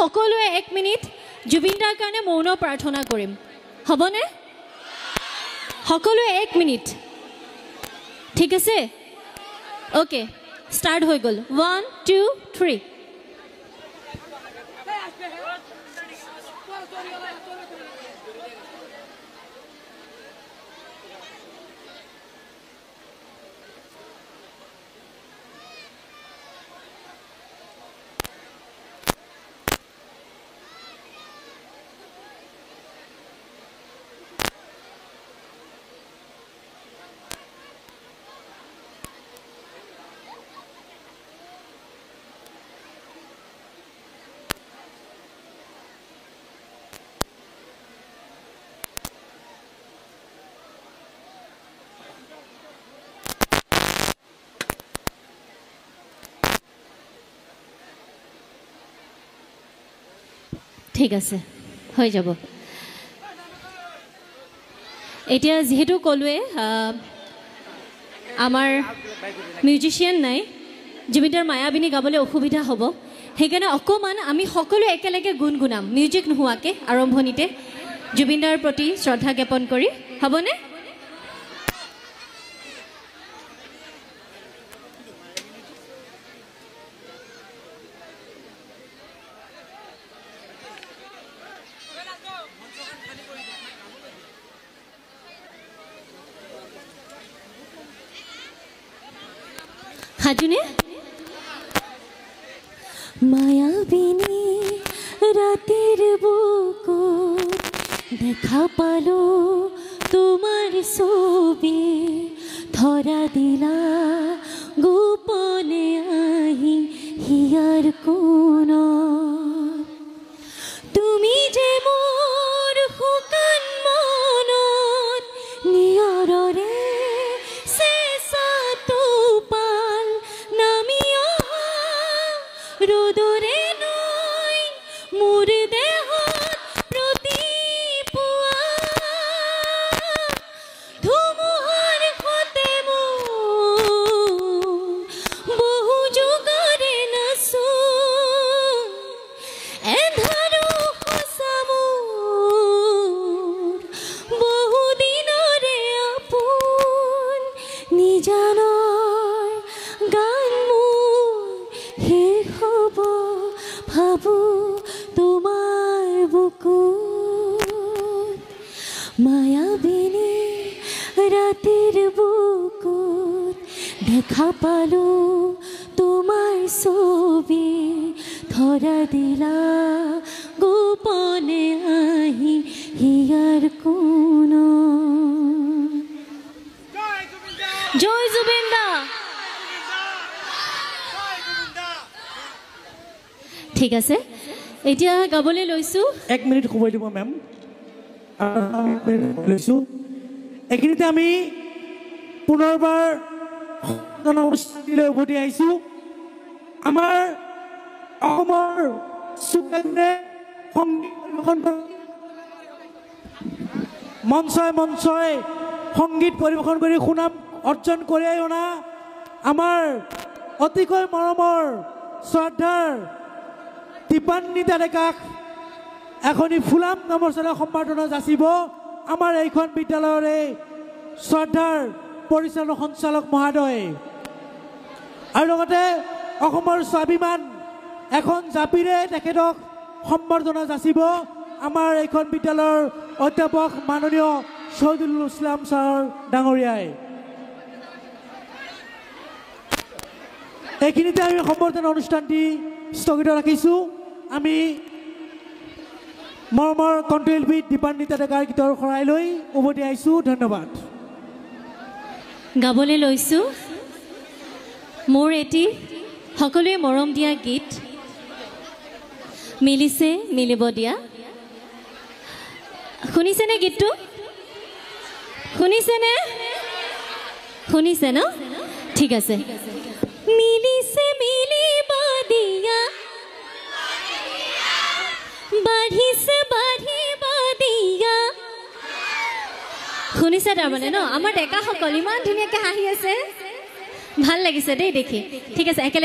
সকলোৱে 1 মিনিট জুবিন দাৰ কাৰণে মৌন প্ৰাৰ্থনা কৰিম হ'বনে সকলোৱে 1 মিনিট ঠিক আছে ওকে স্টার্ট হৈ গল 1 2 3 ঠিক আছে হৈ যাব এতিয়া যেহেতু কলুৱে আমাৰ মিউজিশিয়ান নাই জুবিনদাৰ মায়াবিনী গাবলৈ অসুবিধা হ'ব সেইকাৰণে অকমান আমি সকলো একেলগে গুণগুণাম মিউজিক নোহোৱাকে আৰম্ভণিতে জুবিনদাৰ প্ৰতি শ্ৰদ্ধা জ্ঞাপন কৰি হ'বনে হাজুনে মায়াবিনী রাতের বুকু দেখা পালো তোমার ছবি ধরা দিলা গোপনে আহি হিয়ার কোন তুমি যে মোর শুকান মনত নিয়ৰৰে ৰোদৰে নয় মোৰ দেহত প্ৰতিপুয়া ধুমুহাৰ হতে বহু যুগৰে নাচো এধাৰো সঁচামোৰ বহু দিনৰে আপোন নিজানৰ গান ভাবো তোমার বুকুত মায়াবিনী রাতের বুকুত দেখা পালো তোমার ছবি ধরা দিলা গোপনে আহি হিয়ার কোন জয় জুবিন দা ঠিক আছে এতিয়া গাবলৈ লৈছো 1 মিনিট সময় দিব মেম লৈছো এখিনিতে আমি পুনৰবাৰ অনুষ্ঠানলৈ উভতি আহিছো আমাৰ অসমৰ সুকেন্দ্ৰে মঞ্চই সংগীত পৰিৱেশন কৰি সুনাম অৰ্জন কৰি অনা আমাৰ অতিকৈ মৰমৰ শ্ৰদ্ধাৰ দীপান্বিতা ডেকাক এখনি ফুলাম গামোচাৰে সম্বৰ্ধনা যাচিব আমাৰ এইখন বিদ্যালয়ৰে শ্ৰদ্ধাৰ পৰিচালক সঞ্চালক মহোদয় আৰু লগতে অসমৰ স্বাভিমান এখন জাপিৰে তেখেতক সম্বৰ্ধনা যাচিব আমাৰ এইখন বিদ্যালয়ৰ অধ্যাপক মাননীয় শহীদুল ইছলাম ছাৰ ডাঙৰীয়াই এইখিনিতে আমি সম্বৰ্ধনা অনুষ্ঠানটি স্থগিত ৰাখিছোঁ আমি মৰমৰ কণ্ঠশিল্পী দীপান্বিতা ডেকাৰ গীতৰ শৰাই লৈ উভতি আহিছোঁ ধন্যবাদ গাবলৈ লৈছোঁ মোৰ এটি সকলোৱে মৰম দিয়া গীত মিলিছে মিলিব দিয়া শুনিছেনে গীতটো শুনিছেনে শুনিছে ন ঠিক আছে মিলিছে মিলিব দিয়া বাঢ়িছে বাঢ়িব দিয়া শুনিছে তাৰমানে ন আমাৰ ডেকাসকল ইমান ধুনীয়াকৈ হাঁহি আছে ভাল লাগিছে দেই দেখি ঠিক আছে একেলগে